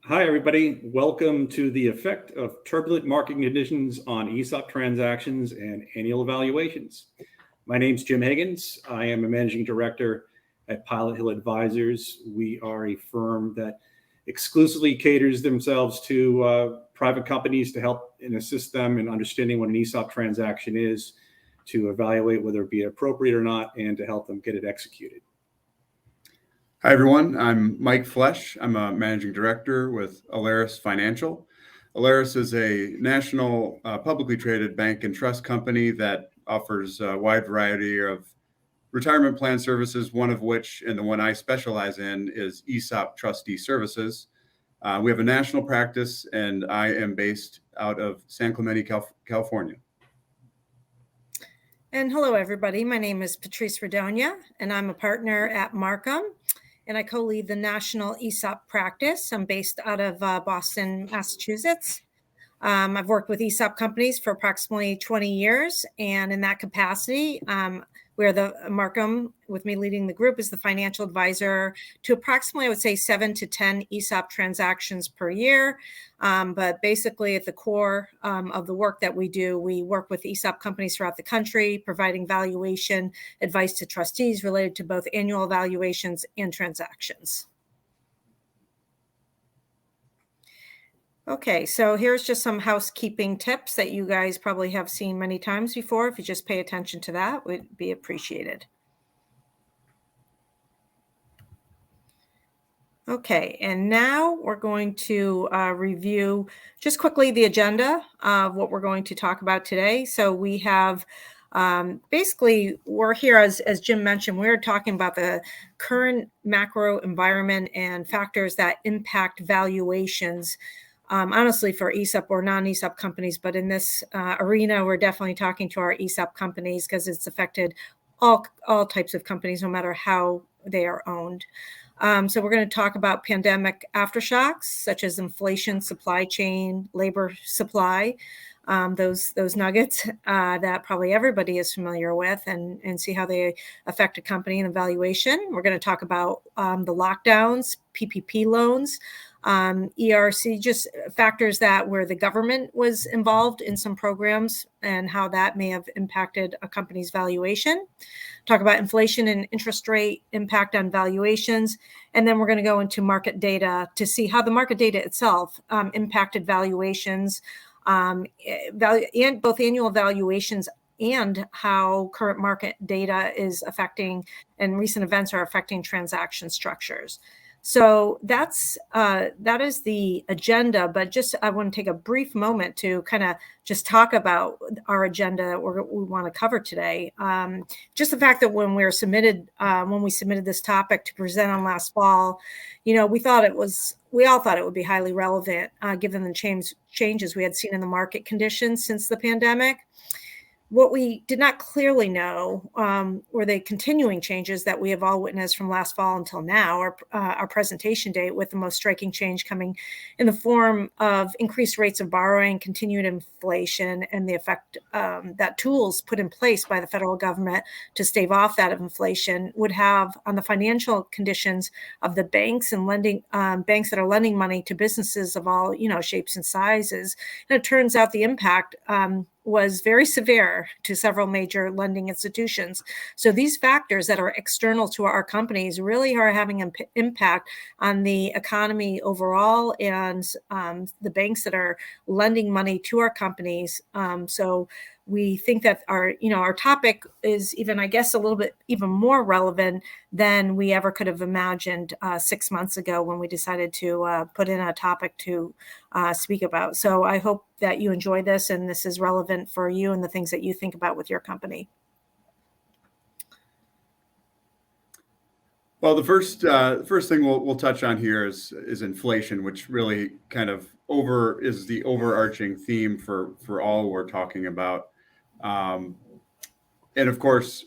Hi, everybody. Welcome to the effect of turbulent market conditions on ESOP transactions and annual evaluations. My name is Jim Higgins. I am a managing director at Pilot Hill Advisors. We are a firm that exclusively caters themselves to private companies to help and assist them in understanding what an ESOP transaction is, to evaluate whether it be appropriate or not, and to help them get it executed. Hi, everyone. I'm Mike Flesch. I'm a managing director with Alaris Financial. Alaris is a national publicly traded bank and trust company that offers a wide variety of retirement plan services, one of which, and the one I specialize in, is ESOP trustee services. We have a national practice, and I am based out of San Clemente, California. And hello, everybody. My name is Patrice Redonia, and I'm a partner at Markham, and I co-lead the national ESOP practice. I'm based out of Boston, Massachusetts. I've worked with ESOP companies for approximately 20 years, and in that capacity, where the Markham, with me leading the group, is the financial advisor to approximately, I would say, 7 to 10 ESOP transactions per year. But basically, at the core of the work that we do, we work with ESOP companies throughout the country, providing valuation advice to trustees related to both annual evaluations and transactions. Okay, so here's just some housekeeping tips that you guys probably have seen many times before. If you just pay attention to that, would be appreciated. Okay, and now we're going to review just quickly the agenda of what we're going to talk about today. So we have basically, we're here, as Jim mentioned, we're talking about the current macro environment and factors that impact valuations. Honestly, for ESOP or non-ESOP companies, but in this arena, we're definitely talking to our ESOP companies because it's affected all types of companies, no matter how they are owned. So we're going to talk about pandemic aftershocks, such as inflation, supply chain, labor supply, those nuggets that probably everybody is familiar with, and see how they affect a company and evaluation. We're going to talk about the lockdowns, PPP loans, ERC, just factors that where the government was involved in some programs and how that may have impacted a company's valuation. Talk about inflation and interest rate impact on valuations. And then we're going to go into market data to see how the market data itself impacted valuations, and both annual valuations and how current market data is affecting and recent events are affecting transaction structures. So that is the agenda, but just I want to take a brief moment to kind of just talk about our agenda that we want to cover today. Just the fact that when we submitted this topic to present on last fall, we all thought it would be highly relevant given the changes we had seen in the market conditions since the pandemic. What we did not clearly know were the continuing changes that we have all witnessed from last fall until now, our presentation date, with the most striking change coming in the form of increased rates of borrowing, continued inflation, and the effect that tools put in place by the federal government to stave off that inflation would have on the financial conditions of the banks and banks that are lending money to businesses of all shapes and sizes. And it turns out the impact was very severe to several major lending institutions. So these factors that are external to our companies really are having an impact on the economy overall and the banks that are lending money to our companies. So we think that our topic is even, I guess, a little bit even more relevant than we ever could have imagined 6 months ago when we decided to put in a topic to speak about. So I hope that you enjoy this and this is relevant for you and the things that you think about with your company. Well, the first thing we'll touch on here is inflation, which really kind of is the overarching theme for all we're talking about. And of course,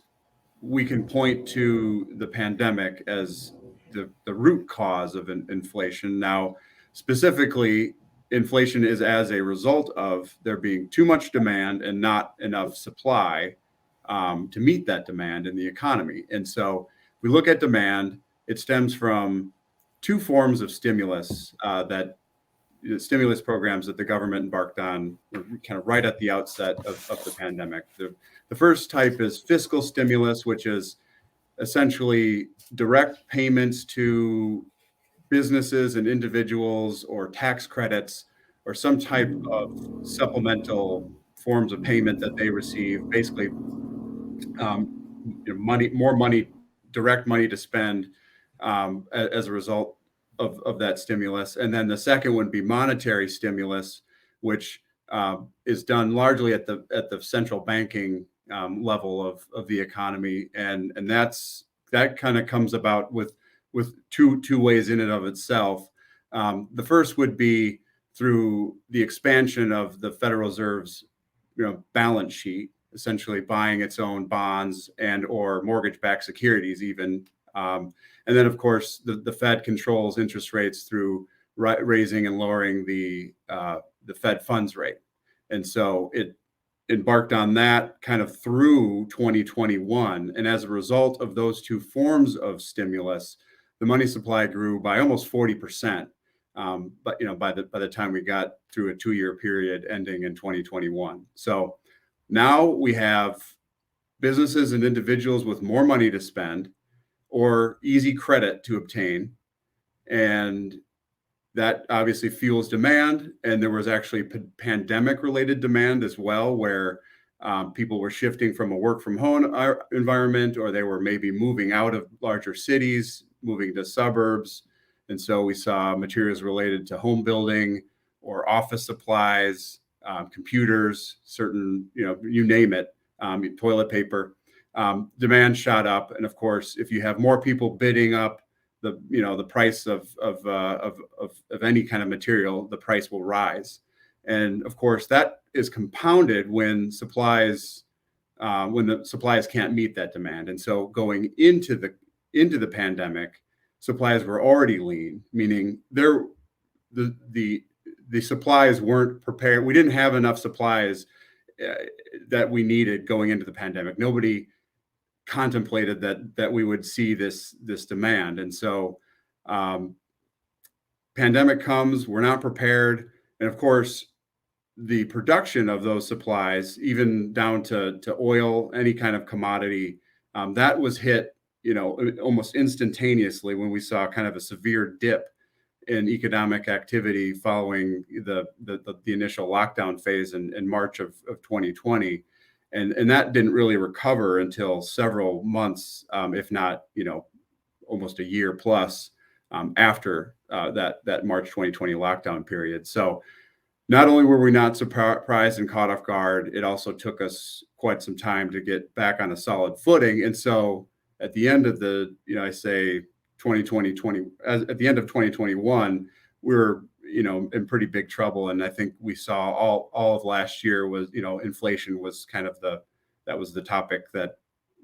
we can point to the pandemic as the root cause of inflation. Now, specifically, inflation is as a result of there being too much demand and not enough supply to meet that demand in the economy. And so we look at demand, it stems from two forms of stimulus that stimulus programs that the government embarked on kind of right at the outset of the pandemic. The first type is fiscal stimulus, which is essentially direct payments to businesses and individuals, or tax credits, or some type of supplemental forms of payment that they receive. Basically, more money, direct money to spend as a result of that stimulus. And then the second would be monetary stimulus, which is done largely at the central banking level of the economy, and that kind of comes about with two ways in and of itself. The first would be through the expansion of the Federal Reserve's balance sheet, essentially buying its own bonds and or mortgage-backed securities even. And then, of course, the Fed controls interest rates through raising and lowering the Fed funds rate. And so it embarked on that kind of through 2021. And as a result of those two forms of stimulus, the money supply grew by almost 40%. But by the time we got through a 2-year period ending in 2021. So now we have businesses and individuals with more money to spend or easy credit to obtain. And that obviously fuels demand. And there was actually pandemic related demand as well, where people were shifting from a work from home environment, or they were maybe moving out of larger cities, moving to suburbs. And so we saw materials related to home building or office supplies, computers, certain, you name it, toilet paper. Demand shot up, and of course, if you have more people bidding up the price of any kind of material, the price will rise. And of course, that is compounded when the supplies can't meet that demand. And so going into the pandemic, supplies were already lean, meaning the supplies weren't prepared. We didn't have enough supplies that we needed going into the pandemic. Nobody contemplated that we would see this demand. And so pandemic comes, we're not prepared. And of course, the production of those supplies, even down to oil, any kind of commodity, that was hit, almost instantaneously when we saw kind of a severe dip in economic activity following the initial lockdown phase in March of 2020. And that didn't really recover until several months, if not, almost a year plus after that March 2020 lockdown period. So not only were we not surprised and caught off guard, it also took us quite some time to get back on a solid footing. And so at the end of the, I say 2020, at the end of 2021, we were, in pretty big trouble. And I think we saw all of last year was, inflation was kind of that was the topic that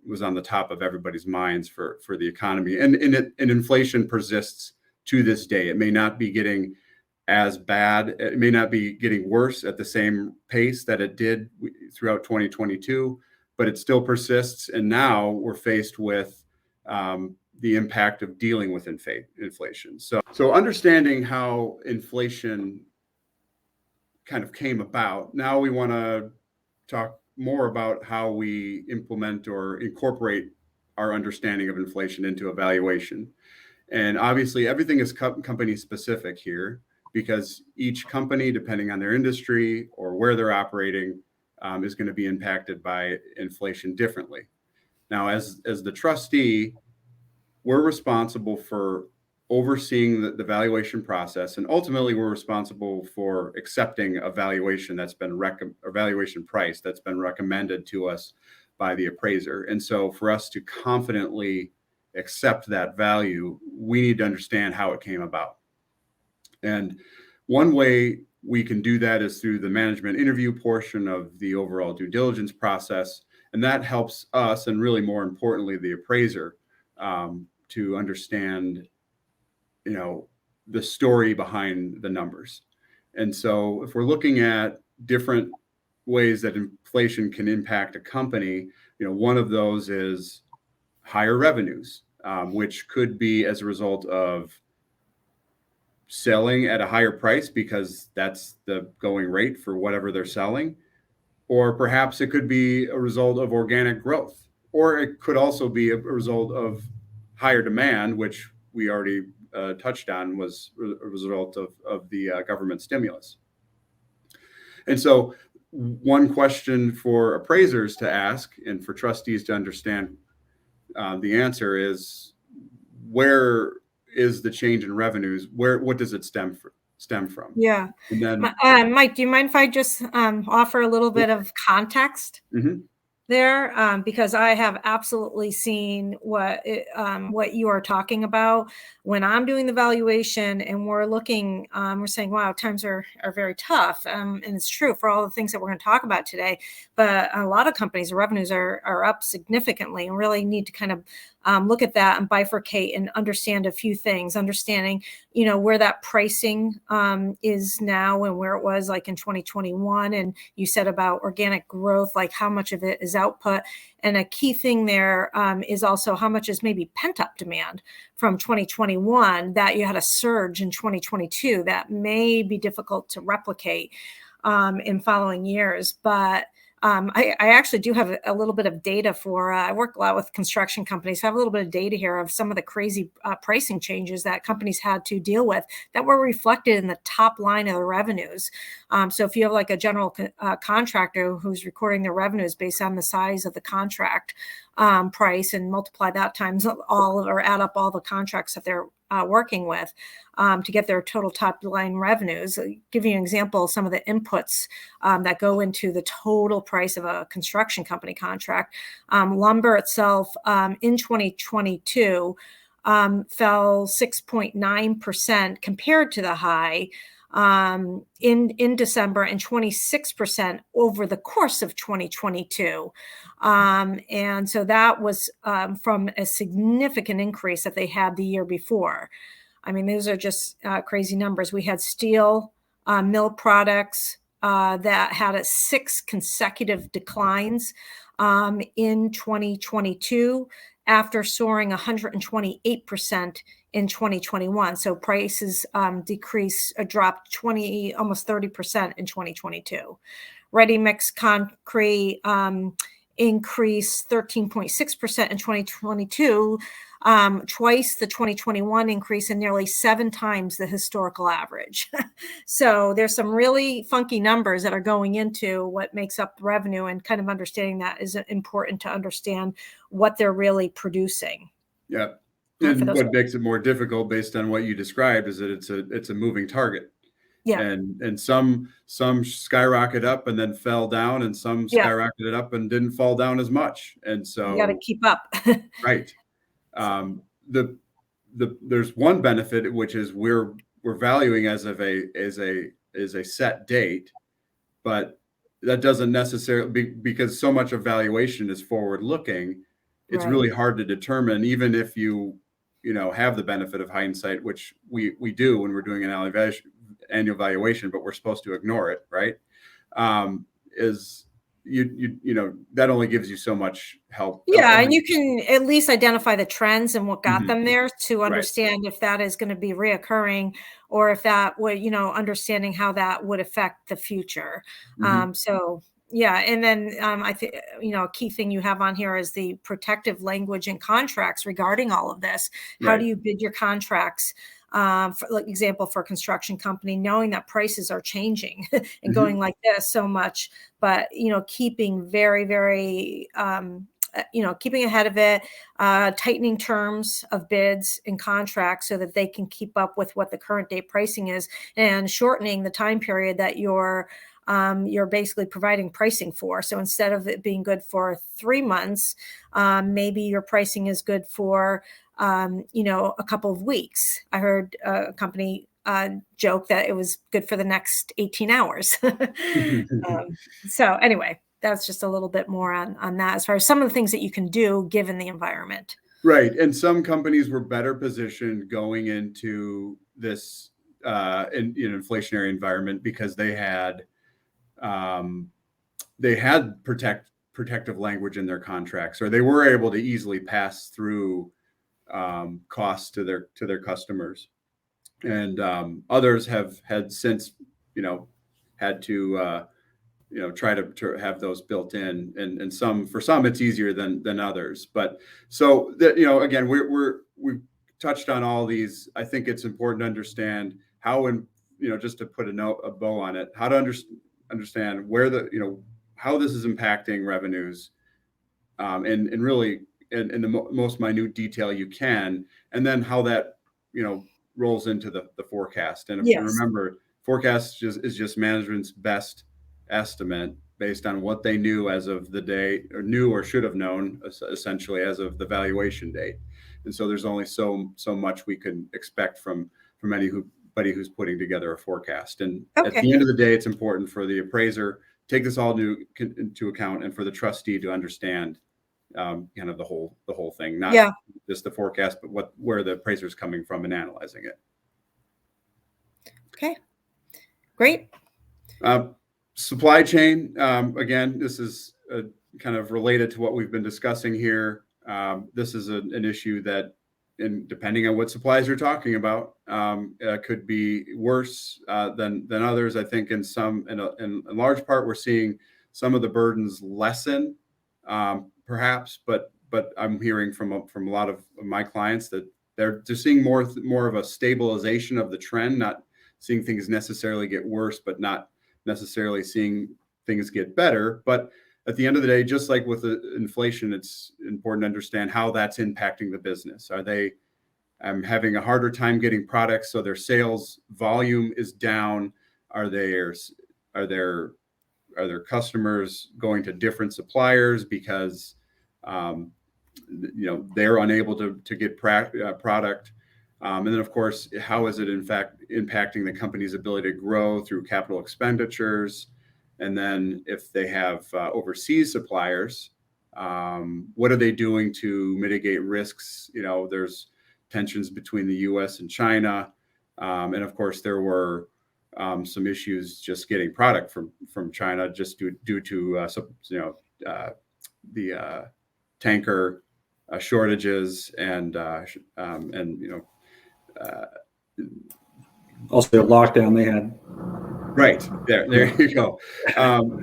was on the top of everybody's minds for the economy. And inflation persists to this day. It may not be getting as bad. It may not be getting worse at the same pace that it did throughout 2022, but it still persists. And now we're faced with the impact of dealing with inflation. So understanding how inflation kind of came about, now we want to talk more about how we implement or incorporate our understanding of inflation into evaluation. And obviously everything is company specific here, because each company, depending on their industry or where they're operating, is going to be impacted by inflation differently. Now, as the trustee, we're responsible for overseeing the valuation process, and ultimately we're responsible for accepting a valuation that's been valuation price that's been recommended to us by the appraiser. And so for us to confidently accept that value, we need to understand how it came about. And one way we can do that is through the management interview portion of the overall due diligence process. And that helps us, and really more importantly, the appraiser, to understand, the story behind the numbers. And so if we're looking at different ways that inflation can impact a company, one of those is higher revenues, which could be as a result of selling at a higher price because that's the going rate for whatever they're selling. Or perhaps it could be a result of organic growth, or it could also be a result of higher demand, which we already touched on was a result of the government stimulus. And so one question for appraisers to ask and for trustees to understand the answer is, where is the change in revenues? What does it stem from? Yeah. And then, Mike, do you mind if I just offer a little bit of context there? Because I have absolutely seen what you are talking about. When I'm doing the valuation and we're looking, we're saying, wow, times are very tough. And it's true for all the things that we're going to talk about today. But a lot of companies, the revenues are up significantly, and really need to kind of look at that and bifurcate and understand a few things, understanding, where that pricing is now and where it was like in 2021. And you said about organic growth, like how much of it is output. And a key thing there is also how much is maybe pent up demand from 2021 that you had a surge in 2022 that may be difficult to replicate in following years. But I actually do have a little bit of data for, I work a lot with construction companies. So I have a little bit of data here of some of the crazy pricing changes that companies had to deal with that were reflected in the top line of the revenues. So if you have like a general contractor who's recording their revenues based on the size of the contract price and multiply that times all or add up all the contracts that they're working with to get their total top line revenues. I'll give you an example of some of the inputs that go into the total price of a construction company contract. Lumber itself in 2022 fell 6.9% compared to the high in December, and 26% over the course of 2022. And so that was from a significant increase that they had the year before. I mean, those are just crazy numbers. We had steel mill products that had 6 consecutive declines in 2022 after soaring 128% in 2021. So prices dropped almost 30% in 2022. Ready mix concrete increased 13.6% in 2022, twice the 2021 increase and nearly 7 times the historical average. So there's some really funky numbers that are going into what makes up revenue, and kind of understanding that is important to understand what they're really producing. Yeah. And what makes it more difficult based on what you described is that it's a moving target. Yeah. And some skyrocket up and then fell down, and some skyrocketed up and didn't fall down as much. And so you got to keep up. Right. There's one benefit, which is we're valuing as a set date, but that doesn't necessarily because so much of valuation is forward looking. It's really hard to determine, even if you have the benefit of hindsight, which we do when we're doing an annual valuation, but we're supposed to ignore it, right? Is that only gives you so much help. Yeah, and you can at least identify the trends and what got them there to understand if that is going to be reoccurring, or if that would, understanding how that would affect the future. So yeah, and then I think a key thing you have on here is the protective language in contracts regarding all of this. How do you bid your contracts? For example, for a construction company, knowing that prices are changing and going like this so much, but keeping very, very keeping ahead of it, tightening terms of bids and contracts so that they can keep up with what the current date pricing is, and shortening the time period that you're basically providing pricing for. So instead of it being good for 3 months, maybe your pricing is good for a couple of weeks. I heard a company joke that it was good for the next 18 hours. So anyway, that's just a little bit more on that as far as some of the things that you can do given the environment. Right. And some companies were better positioned going into this inflationary environment because they had protective language in their contracts, or they were able to easily pass through costs to their customers. and others have had since, had to try to have those built in, and for some it's easier than others. But so that, again, we've touched on all these. I think it's important to understand how, just to put a bow on it, how to understand where how this is impacting revenues, and really in the most minute detail you can, and then how that rolls into the forecast. And Yes. remember, forecast is just management's best estimate based on what they knew as of the day, or knew or should have known essentially as of the valuation date. And so there's only so much we can expect from anybody who's putting together a forecast. And at the end of the day, it's important for the appraiser take this all into account, and for the trustee to understand kind of the whole thing, not just the forecast, but where the appraiser is coming from and analyzing it. Okay, great. Supply chain, again, this is kind of related to what we've been discussing here. This is an issue that, and depending on what supplies you're talking about, could be worse than others. I think in large part, we're seeing some of the burdens lessen, perhaps, but I'm hearing from a lot of my clients that they're seeing more of a stabilization of the trend, not seeing things necessarily get worse, but not necessarily seeing things get better. But at the end of the day, just like with the inflation, it's important to understand how that's impacting the business. Are they having a harder time getting products, so their sales volume is down? Are their customers going to different suppliers because they're unable to get product? And then, of course, how is it in fact impacting the company's ability to grow through capital expenditures? And then if they have overseas suppliers, what are they doing to mitigate risks? There's tensions between the U.S. and China. And of course, there were some issues just getting product from China just due to the tanker shortages and also the lockdown they had. Right there you go.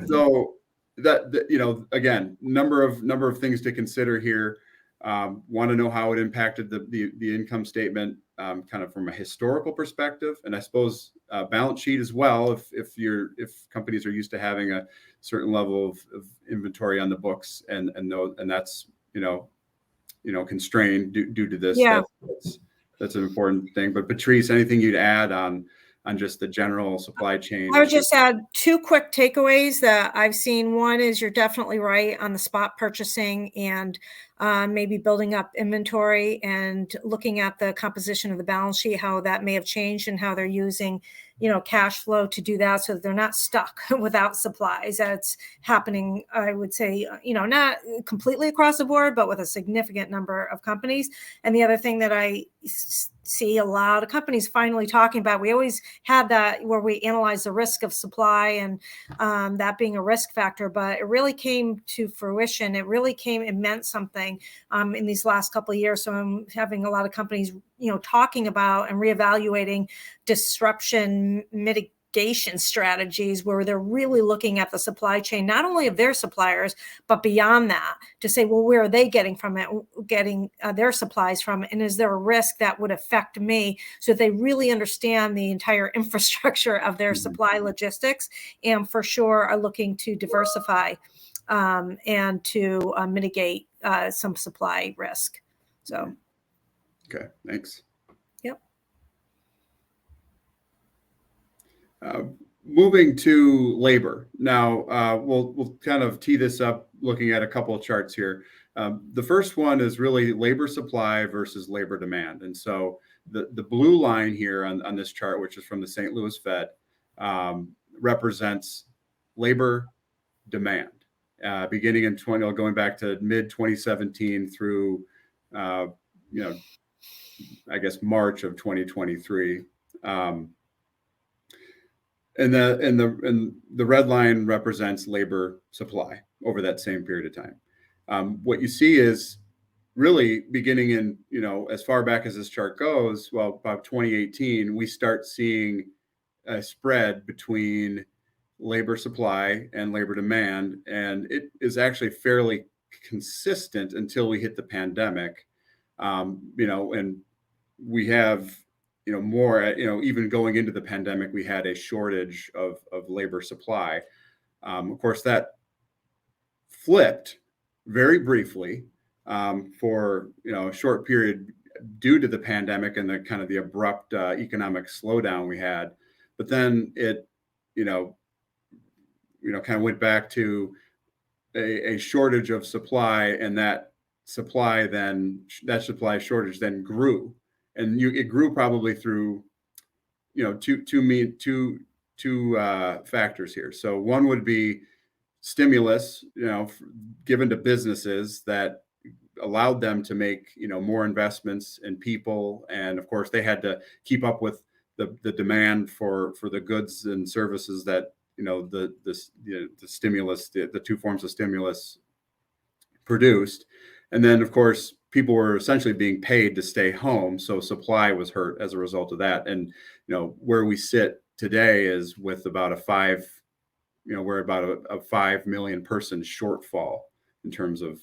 So that again, number of things to consider here. Want to know how it impacted the income statement, kind of from a historical perspective, and I suppose balance sheet as well. If companies are used to having a certain level of inventory on the books, and that's constrained due to this. Yeah. That's an important thing. But Patrice, anything you'd add on just the general supply chain? I would just add two quick takeaways that I've seen. One is you're definitely right on the spot purchasing and maybe building up inventory and looking at the composition of the balance sheet, how that may have changed and how they're using, cash flow to do that so that they're not stuck without supplies. That's happening, I would say, not completely across the board, but with a significant number of companies. And the other thing that I see a lot of companies finally talking about, we always had that where we analyze the risk of supply and that being a risk factor, but it really came to fruition. It meant something in these last couple of years. So I'm having a lot of companies, talking about and reevaluating disruption mitigation strategies where they're really looking at the supply chain, not only of their suppliers, but beyond that, to say, well, where are they getting their supplies from? And is there a risk that would affect me? So they really understand the entire infrastructure of their supply logistics, and for sure are looking to diversify and to mitigate some supply risk. So. Okay, thanks. Yep. Moving to labor. Now, we'll kind of tee this up looking at a couple of charts here. The first one is really labor supply versus labor demand. And so the blue line here on this chart, which is from the St. Louis Fed, represents labor demand, beginning in going back to mid 2017 through, I guess March of 2023. And the red line represents labor supply over that same period of time. What you see is really beginning in, as far back as this chart goes, well, about 2018, we start seeing a spread between labor supply and labor demand. And it is actually fairly consistent until we hit the pandemic. And we have, more, even going into the pandemic, we had a shortage of labor supply. Of course, that flipped very briefly for a short period due to the pandemic and the kind of the abrupt economic slowdown we had. But then it, kind of went back to a shortage of supply, and that supply shortage then grew, and it grew probably through two factors here. So one would be stimulus, given to businesses that allowed them to make more investments in people, and of course they had to keep up with the demand for the goods and services that the stimulus, the two forms of stimulus produced. And then of course people were essentially being paid to stay home, so supply was hurt as a result of that. And where we sit today is with about we're about a 5 million person shortfall in terms of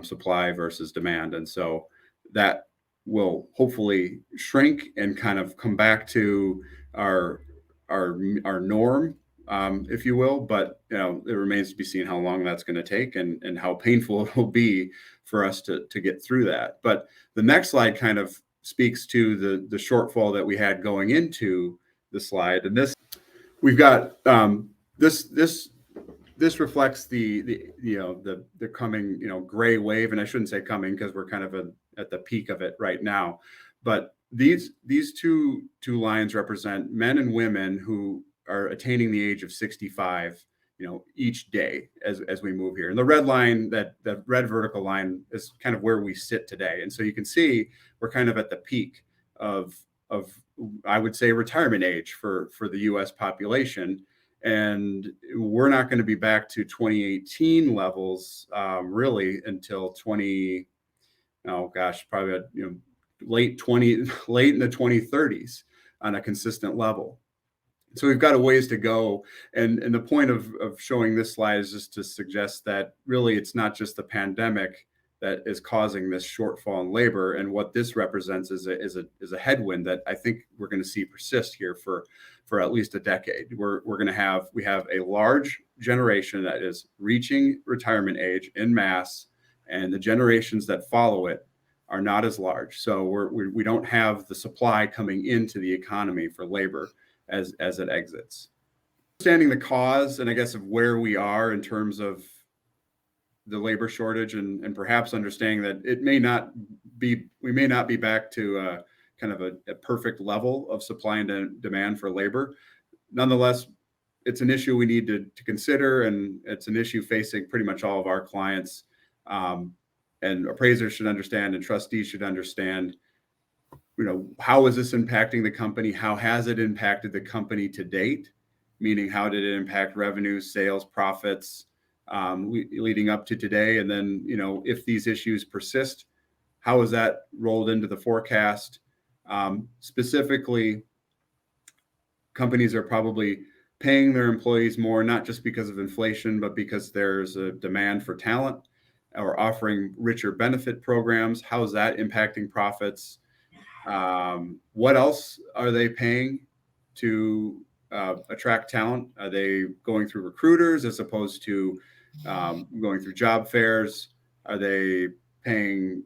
supply versus demand. And so that will hopefully shrink and kind of come back to our norm, if you will. But it remains to be seen how long that's going to take and how painful it will be for us to get through that. But the next slide kind of speaks to the shortfall that we had going into the slide. And this, we've got this reflects the coming gray wave, and I shouldn't say coming because we're kind of at the peak of it right now. But these two lines represent men and women who are attaining the age of 65, each day as we move here. And the red line, that red vertical line, is kind of where we sit today. And so you can see we're kind of at the peak of I would say retirement age for the U.S. population. And we're not going to be back to 2018 levels really until probably late in the 2030s on a consistent level. So we've got a ways to go. And the point of showing this slide is just to suggest that really it's not just the pandemic that is causing this shortfall in labor. And what this represents is a headwind that I think we're going to see persist here for at least a decade. We have a large generation that is reaching retirement age en masse, and the generations that follow it are not as large. So we don't have the supply coming into the economy for labor as it exits. Understanding the cause, and I guess of where we are in terms of the labor shortage, and perhaps understanding that we may not be back to kind of a perfect level of supply and demand for labor. Nonetheless, it's an issue we need to consider, and it's an issue facing pretty much all of our clients. And appraisers should understand, and trustees should understand, how is this impacting the company? How has it impacted the company to date? Meaning, how did it impact revenue, sales, profits, leading up to today? And then, if these issues persist, how is that rolled into the forecast? Specifically, companies are probably paying their employees more, not just because of inflation, but because there's a demand for talent, or offering richer benefit programs. How is that impacting profits? What else are they paying to attract talent? Are they going through recruiters as opposed to going through job fairs? Are they paying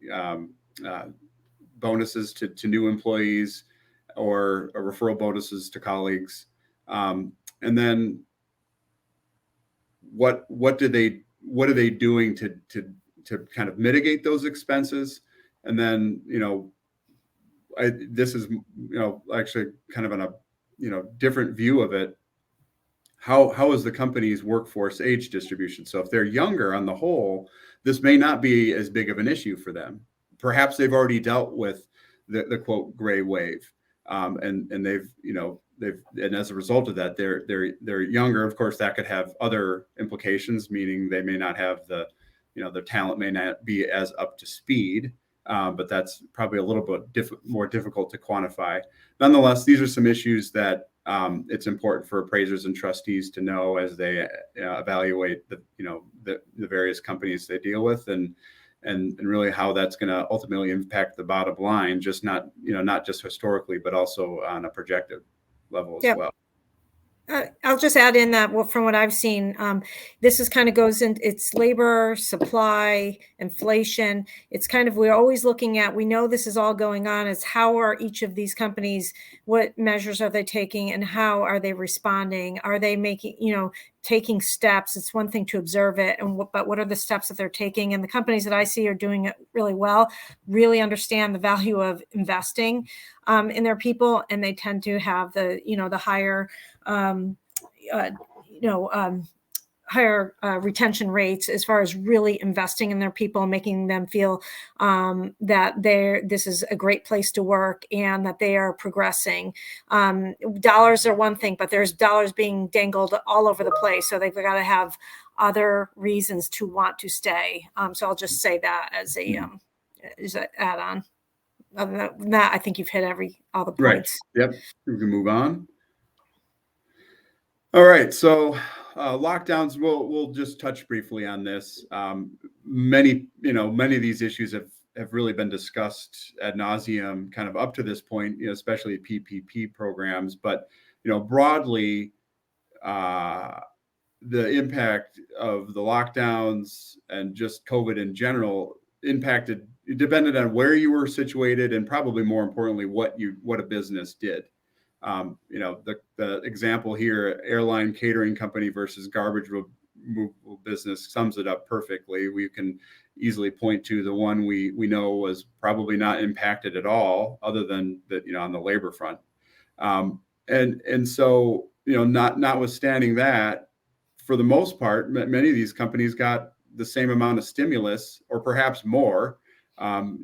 bonuses to new employees, or referral bonuses to colleagues? And then what are they doing to kind of mitigate those expenses? And then, this is, actually kind of on a, different view of it. How is the company's workforce age distribution? So if they're younger on the whole, this may not be as big of an issue for them. Perhaps they've already dealt with the quote gray wave, and they've and as a result of that, they're younger. Of course, that could have other implications, meaning they may not have the their talent may not be as up to speed, but that's probably a little bit more difficult to quantify. Nonetheless, these are some issues that it's important for appraisers and trustees to know as they evaluate the various companies they deal with, and really how that's going to ultimately impact the bottom line, just not just historically, but also on a projected level as well. I'll just add in that from what I've seen, this is kind of goes in, it's labor, supply, inflation. It's kind of, we're always looking at, we know this is all going on. It's how are each of these companies, what measures are they taking and how are they responding? Are they making, taking steps? It's one thing to observe it, but what are the steps that they're taking? And the companies that I see are doing it really well, really understand the value of investing in their people, and they tend to have the higher higher retention rates as far as really investing in their people, making them feel that this is a great place to work and that they are progressing. Dollars are one thing, but there's dollars being dangled all over the place. So they've got to have other reasons to want to stay. So I'll just say that as an add-on. Other than that, I think you've hit all the points. Right. Yep. We can move on. All right. So lockdowns, we'll just touch briefly on this. Many of these issues have really been discussed ad nauseum kind of up to this point, especially PPP programs. But, broadly, the impact of the lockdowns and just COVID in general depended on where you were situated, and probably more importantly, what a business did. The example here, airline catering company versus garbage removal business, sums it up perfectly. We can easily point to the one we know was probably not impacted at all, other than that, on the labor front. And so, notwithstanding that, for the most part, many of these companies got the same amount of stimulus, or perhaps more,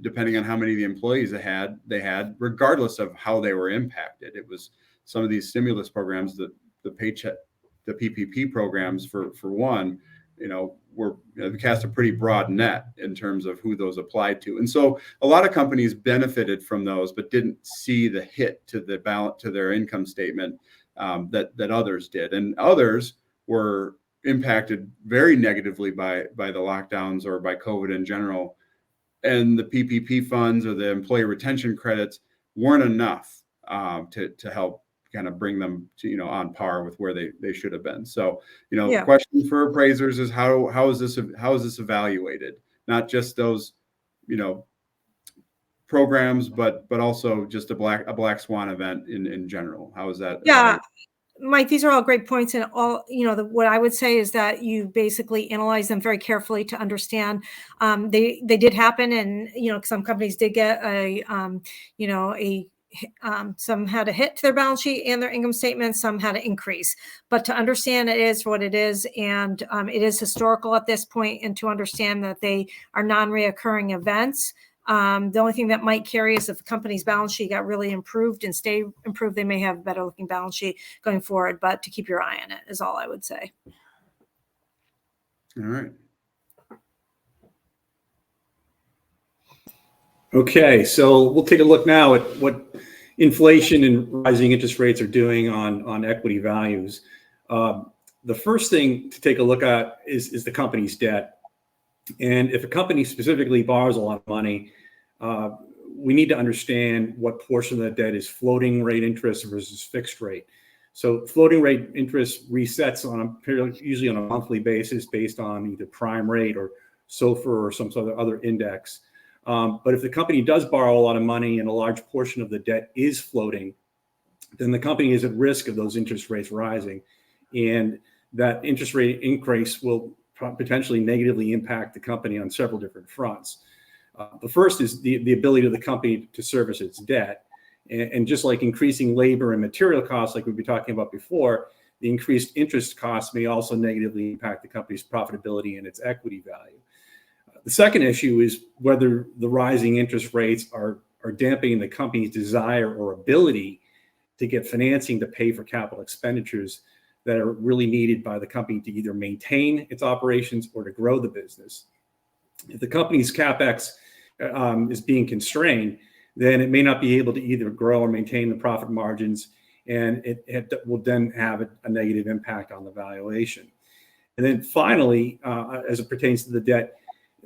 depending on how many of the employees they had, regardless of how they were impacted. It was some of these stimulus programs, the PPP programs, for one, cast a pretty broad net in terms of who those applied to. And so a lot of companies benefited from those, but didn't see the hit to their income statement that others did. And others were impacted very negatively by the lockdowns or by COVID in general. And the PPP funds or the employee retention credits weren't enough to help kind of bring them to, on par with where they should have been. So, the question for appraisers is how is this evaluated? Not just those, programs, but also just a black swan event in general. How is that? Yeah. Mike, these are all great points, and all, what I would say is that you basically analyze them very carefully to understand they did happen, and some companies did get some had a hit to their balance sheet and their income statement, some had an increase. But to understand it is what it is, and it is historical at this point, and to understand that they are non-reoccurring events. The only thing that might carry is if the company's balance sheet got really improved and stay improved, they may have a better looking balance sheet going forward, but to keep your eye on it is all I would say. All right. Okay, so we'll take a look now at what inflation and rising interest rates are doing on equity values. The first thing to take a look at is the company's debt. And if a company specifically borrows a lot of money, we need to understand what portion of that debt is floating rate interest versus fixed rate. So floating rate interest resets usually on a monthly basis based on either prime rate or SOFR or some sort of other index. But if the company does borrow a lot of money and a large portion of the debt is floating, then the company is at risk of those interest rates rising. And that interest rate increase will potentially negatively impact the company on several different fronts. The first is the ability of the company to service its debt. And just like increasing labor and material costs, like we've been talking about before, the increased interest costs may also negatively impact the company's profitability and its equity value. The second issue is whether the rising interest rates are dampening the company's desire or ability to get financing to pay for capital expenditures that are really needed by the company to either maintain its operations or to grow the business. If the company's capex is being constrained, then it may not be able to either grow or maintain the profit margins, and it will then have a negative impact on the valuation. And then finally, as it pertains to the debt,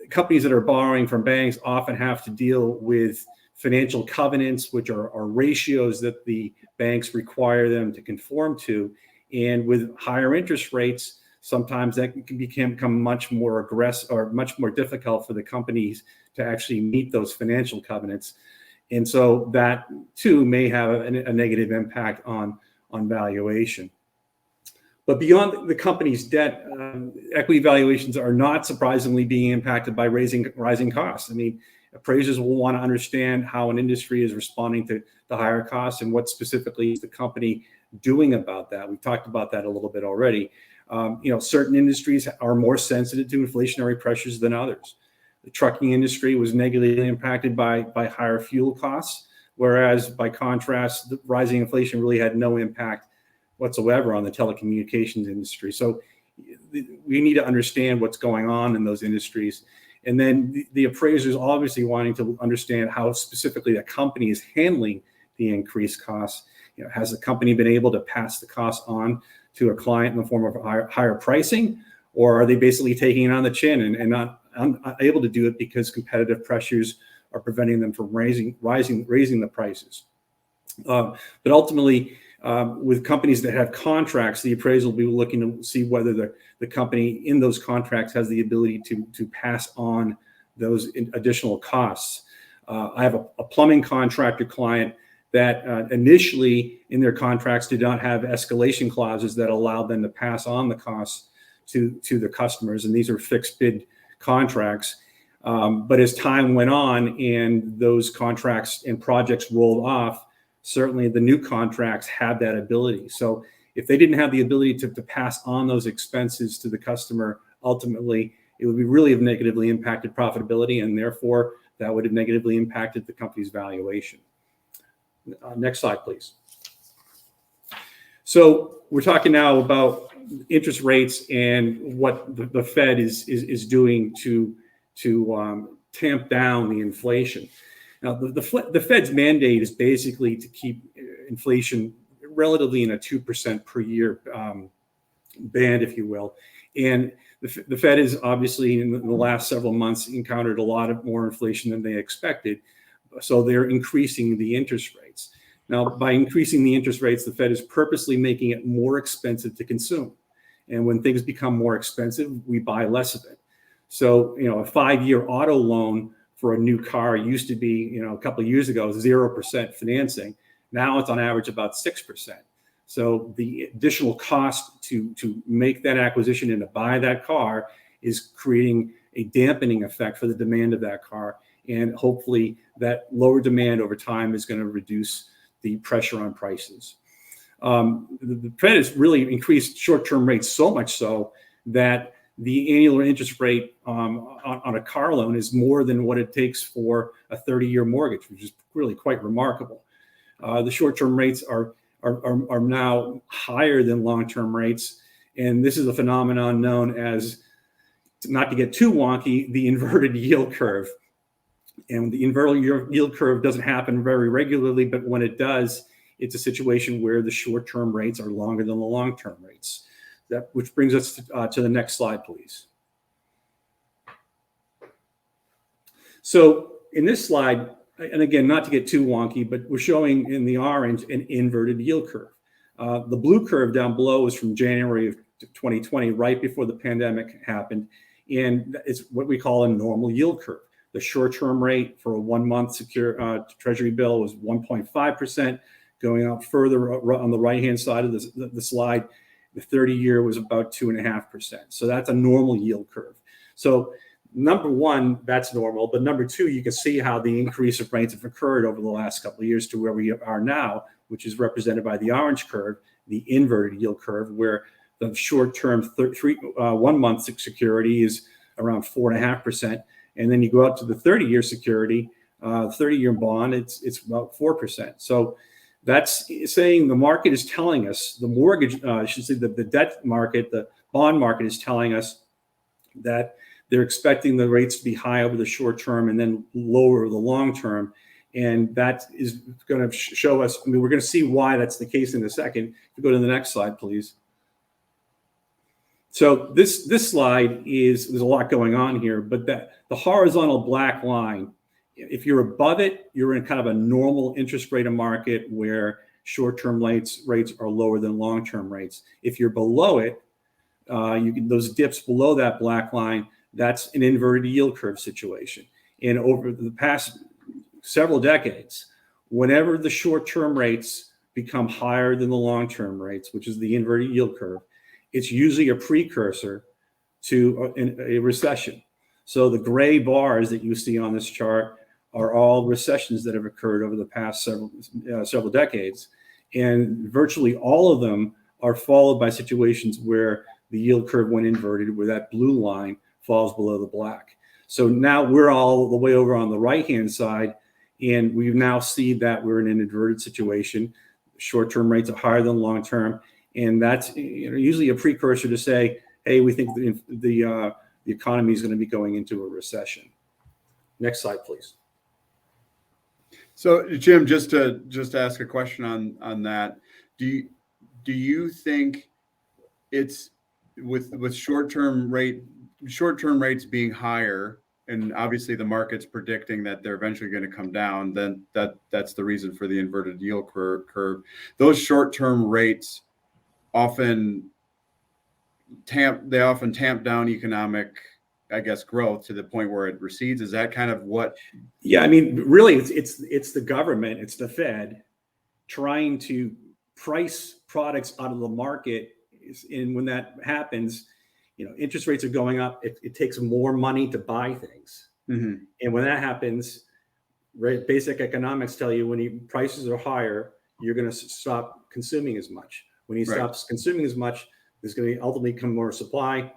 companies that are borrowing from banks often have to deal with financial covenants, which are ratios that the banks require them to conform to. And with higher interest rates, sometimes that can become much more aggressive or much more difficult for the companies to actually meet those financial covenants. And so that too may have a negative impact on valuation. But beyond the company's debt, equity valuations are not surprisingly being impacted by rising costs. I mean, appraisers will want to understand how an industry is responding to the higher costs and what specifically is the company doing about that. We've talked about that a little bit already. Certain industries are more sensitive to inflationary pressures than others. The trucking industry was negatively impacted by higher fuel costs, whereas by contrast, the rising inflation really had no impact whatsoever on the telecommunications industry. So we need to understand what's going on in those industries. And then the appraisers obviously wanting to understand how specifically the company is handling the increased costs. Has the company been able to pass the cost on to a client in the form of higher pricing, or are they basically taking it on the chin and not able to do it because competitive pressures are preventing them from raising the prices? But ultimately, with companies that have contracts, the appraiser will be looking to see whether the company in those contracts has the ability to pass on those additional costs. I have a plumbing contractor client that initially in their contracts did not have escalation clauses that allowed them to pass on the costs to the customers, and these are fixed bid contracts. But as time went on and those contracts and projects rolled off, certainly the new contracts had that ability. So if they didn't have the ability to pass on those expenses to the customer, ultimately it would be really have negatively impacted profitability, and therefore that would have negatively impacted the company's valuation. Next slide, please. So we're talking now about interest rates and what the Fed is doing to tamp down the inflation. Now, the Fed's mandate is basically to keep inflation relatively in a 2% per year band, if you will. And the Fed is obviously in the last several months encountered a lot of more inflation than they expected. So they're increasing the interest rates. Now, by increasing the interest rates, the Fed is purposely making it more expensive to consume. And when things become more expensive, we buy less of it. So, a 5-year auto loan for a new car used to be, a couple of years ago, 0% financing. Now it's on average about 6%. So the additional cost to make that acquisition and to buy that car is creating a dampening effect for the demand of that car. And hopefully that lower demand over time is going to reduce the pressure on prices. The Fed has really increased short-term rates so much so that the annual interest rate on a car loan is more than what it takes for a 30-year mortgage, which is really quite remarkable. The short-term rates are now higher than long-term rates, and this is a phenomenon known as, not to get too wonky, the inverted yield curve. And the inverted yield curve doesn't happen very regularly, but when it does, it's a situation where the short-term rates are longer than the long-term rates. Which brings us to the next slide, please. So in this slide, and again, not to get too wonky, but we're showing in the orange an inverted yield curve. The blue curve down below is from January of 2020, right before the pandemic happened. And it's what we call a normal yield curve. The short-term rate for a 1-month secure treasury bill was 1.5%. Going out further on the right-hand side of the slide, the 30-year was about 2.5%. So that's a normal yield curve. So number one, that's normal. But number two, you can see how the increase of rates have occurred over the last couple of years to where we are now, which is represented by the orange curve, the inverted yield curve, where the short-term 1-month security is around 4.5%. And then you go out to the 30-year security, 30-year bond, it's about 4%. So that's saying the market is telling us, the mortgage, I should say the debt market, the bond market is telling us that they're expecting the rates to be high over the short term and then lower over the long term. And that is going to show us, I mean, we're going to see why that's the case in a second. If you go to the next slide, please. So this slide there's a lot going on here, but the horizontal black line, if you're above it, you're in kind of a normal interest rate market where short-term rates are lower than long-term rates. If you're below it, those dips below that black line, that's an inverted yield curve situation. And over the past several decades, whenever the short-term rates become higher than the long-term rates, which is the inverted yield curve, it's usually a precursor to a recession. So the gray bars that you see on this chart are all recessions that have occurred over the past several decades. And virtually all of them are followed by situations where the yield curve went inverted, where that blue line falls below the black. So now we're all the way over on the right-hand side, and we now see that we're in an inverted situation. Short-term rates are higher than long-term. And that's usually a precursor to say, hey, we think the economy is going to be going into a recession. Next slide, please. So, Jim, just to ask a question on that, do you think it's with short-term rates being higher, and obviously the market's predicting that they're eventually going to come down, then that's the reason for the inverted yield curve. Those short-term rates often tamp down economic, I guess, growth to the point where it recedes. Is that kind of what? Yeah, I mean, really, it's the government, it's the Fed trying to price products out of the market. And when that happens, interest rates are going up. It takes more money to buy things. Mm-hmm. And when that happens, basic economics tell you when prices are higher, you're going to stop consuming as much. When he stops consuming as much, there's going to ultimately come more supply,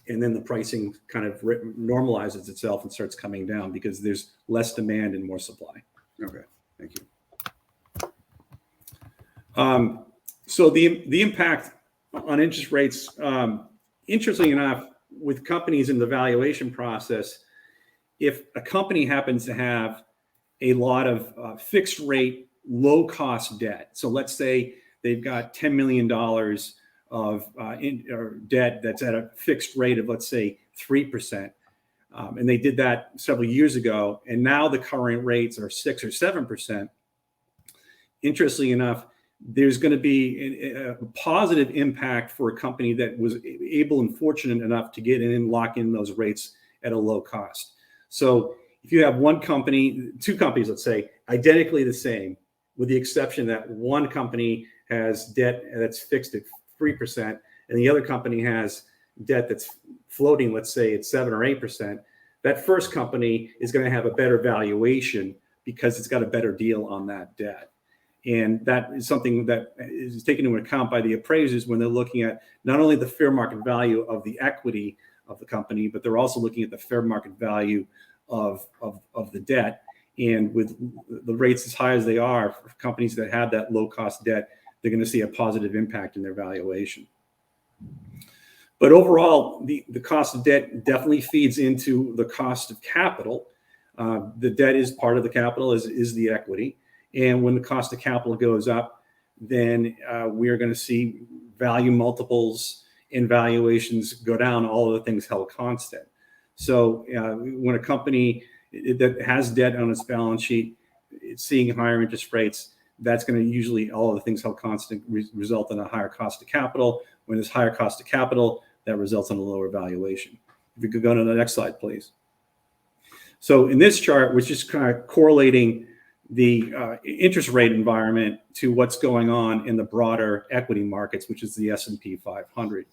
and then the pricing kind of normalizes itself and starts coming down because there's less demand and more supply. Okay, thank you. So the impact on interest rates, interestingly enough, with companies in the valuation process, if a company happens to have a lot of fixed rate, low cost debt, so let's say they've got $10 million of debt that's at a fixed rate of, let's say, 3%. And they did that several years ago. And now the current rates are 6 or 7%. Interestingly enough, there's going to be a positive impact for a company that was able and fortunate enough to get in and lock in those rates at a low cost. So if you have two companies, let's say, identically the same, with the exception that one company has debt that's fixed at 3%, and the other company has debt that's floating, let's say it's 7 or 8%, that first company is going to have a better valuation because it's got a better deal on that debt. And that is something that is taken into account by the appraisers when they're looking at not only the fair market value of the equity of the company, but they're also looking at the fair market value of the debt. And with the rates as high as they are for companies that have that low cost debt, they're going to see a positive impact in their valuation. But overall, the cost of debt definitely feeds into the cost of capital. The debt is part of the capital, is the equity. And when the cost of capital goes up, then we are going to see value multiples and valuations go down, all of the things held constant. So when a company that has debt on its balance sheet, it's seeing higher interest rates, that's going to usually, all of the things held constant, result in a higher cost of capital. When there's higher cost of capital, that results in a lower valuation. If you could go to the next slide, please. So in this chart, we're just kind of correlating the interest rate environment to what's going on in the broader equity markets, which is the S&P 500.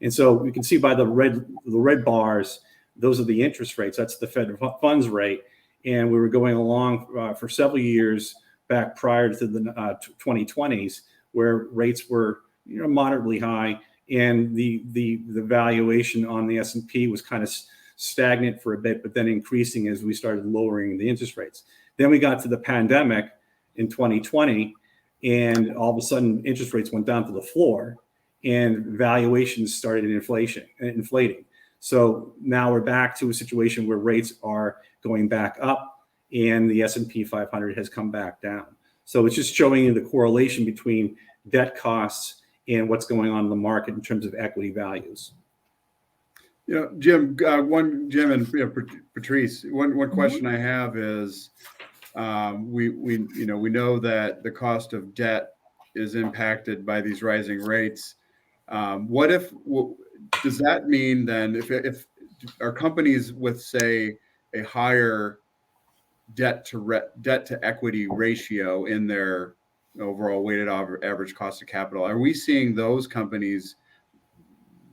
And so we can see by the red bars, those are the interest rates. That's the Fed funds rate. And we were going along for several years back prior to the 2020s, where rates were moderately high, and the valuation on the S&P was kind of stagnant for a bit, but then increasing as we started lowering the interest rates. Then we got to the pandemic in 2020, and all of a sudden interest rates went down to the floor, and valuations started inflating. So now we're back to a situation where rates are going back up and the S&P 500 has come back down. So it's just showing you the correlation between debt costs and what's going on in the market in terms of equity values. Jim, Jim and Patrice, one question I have is, we know that the cost of debt is impacted by these rising rates. Does that mean then if our companies with, say, a higher debt to equity ratio in their overall weighted average cost of capital, are we seeing those companies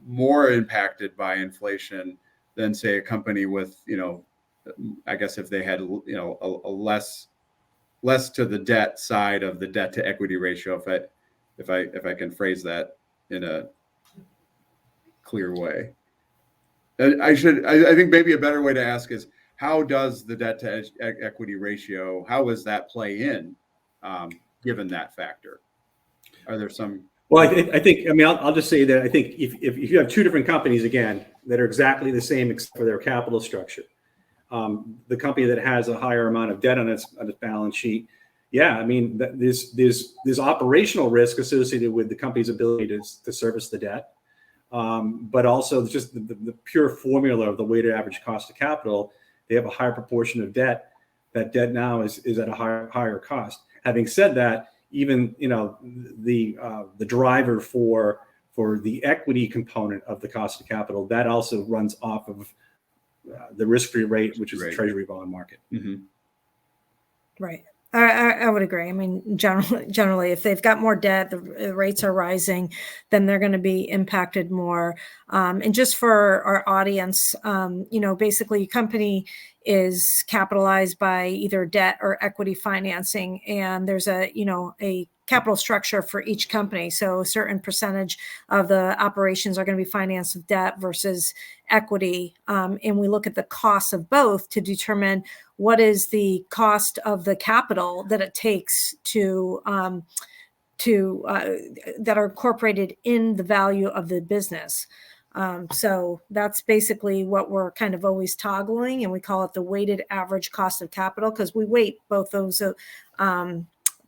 more impacted by inflation than, say, a company with, I guess if they had, a less to the debt side of the debt to equity ratio, if I can phrase that in a clear way? I think maybe a better way to ask is, how does the debt to equity ratio, how does that play in, given that factor? Are there some? Well, I'll just say that I think if you have two different companies, again, that are exactly the same except for their capital structure, the company that has a higher amount of debt on its balance sheet, there's operational risk associated with the company's ability to service the debt, but also just the pure formula of the weighted average cost of capital. They have a higher proportion of debt. That debt now is at a higher cost. Having said that, even the driver for the equity component of the cost of capital, that also runs off of the risk-free rate, which is the Treasury bond market. Mm-hmm. Right. I would agree. I mean, generally, if they've got more debt, the rates are rising, then they're going to be impacted more. And just for our audience, basically, a company is capitalized by either debt or equity financing, and there's a capital structure for each company. So a certain percentage of the operations are going to be financed with debt versus equity, and we look at the cost of both to determine what is the cost of the capital that it takes to that are incorporated in the value of the business. So that's basically what we're kind of always toggling, and we call it the weighted average cost of capital, because we weight both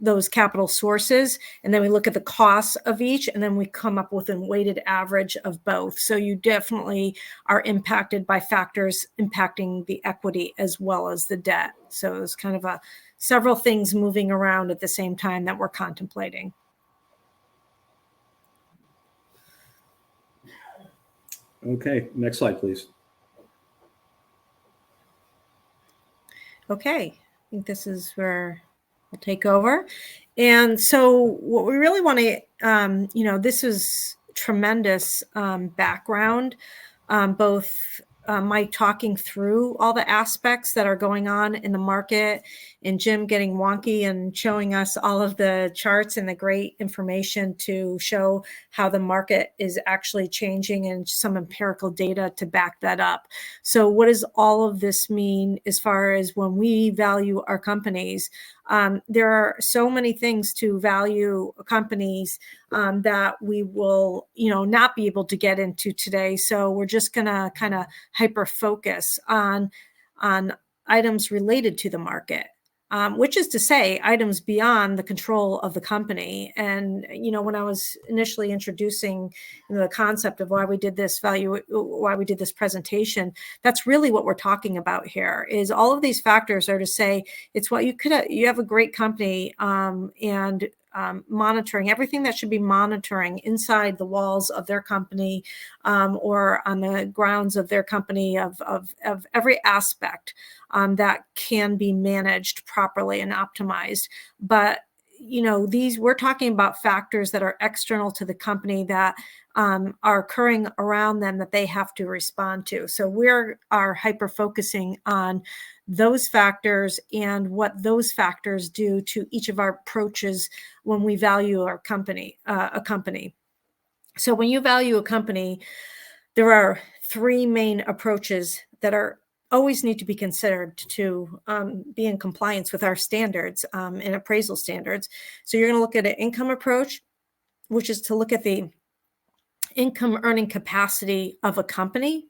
those capital sources, and then we look at the costs of each, and then we come up with a weighted average of both. So you definitely are impacted by factors impacting the equity as well as the debt. So it's kind of several things moving around at the same time that we're contemplating. Okay, next slide, please. Okay, I think this is where we'll take over. And so what we really want to, this is tremendous background, both Mike talking through all the aspects that are going on in the market, and Jim getting wonky and showing us all of the charts and the great information to show how the market is actually changing and some empirical data to back that up. So what does all of this mean as far as when we value our companies? There are so many things to value companies that we will, not be able to get into today. So we're just going to kind of hyper focus on items related to the market. Which is to say items beyond the control of the company. And, when I was initially introducing the concept of why we did this presentation, that's really what we're talking about here, is all of these factors are to say, it's what you have a great company and monitoring everything that should be monitoring inside the walls of their company or on the grounds of their company of every aspect that can be managed properly and optimized. But we're talking about factors that are external to the company that are occurring around them that they have to respond to. So we are hyper focusing on those factors and what those factors do to each of our approaches when we value our company, a company. So when you value a company, there are three main approaches that always need to be considered to be in compliance with our standards and appraisal standards. So you're going to look at an income approach, which is to look at the income earning capacity of a company.